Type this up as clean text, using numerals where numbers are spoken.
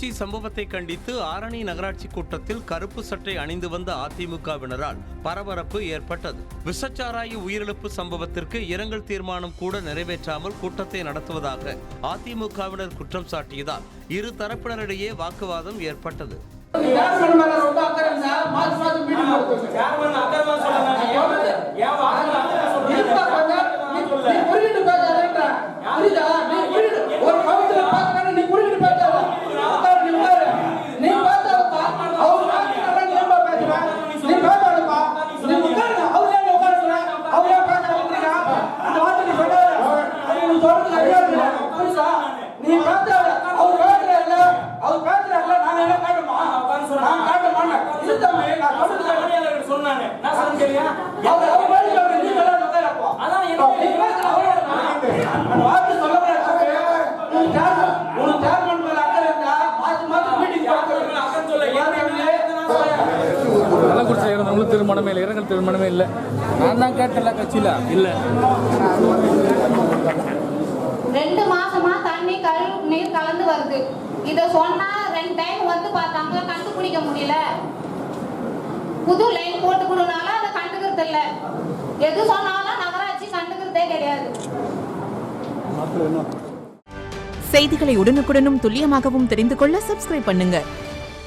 கள்ளக்குறிச்சி சம்பவத்தை கண்டித்து ஆரணி நகராட்சி கூட்டத்தில் கருப்பு சட்டை அணிந்து வந்த அதிமுகவினரால் பரபரப்பு ஏற்பட்டது. விஷச்சாராய உயிரிழப்பு சம்பவத்திற்கு இரங்கல் தீர்மானம் கூட நிறைவேற்றாமல் கூட்டத்தை நடத்துவதாக அதிமுகவினர் குற்றம் சாட்டியதால் இரு தரப்பினரிடையே வாக்குவாதம் ஏற்பட்டது. தீர்மானமே இல்லை, இரங்கல் தீர்மானமே இல்லை. நான் தான் கேட்டல கட்சியில இல்லை. 2 மாசமா தண்ணி நீர் கலந்து வருது. இத சொன்னா 2 டைம் வந்து பார்த்தாங்க, கண்டுபிடிக்க முடியல. புது லைன் போட்டு கொடுனால அதை கண்டுக்கிறது இல்லை. எது சொன்னாலும் நகராட்சி கண்டுக்கிறதே கிடையாது. செய்திகளை உடனுக்குடனும் துல்லியமாகவும் தெரிந்து கொள்ள சப்ஸ்கிரைப் பண்ணுங்க.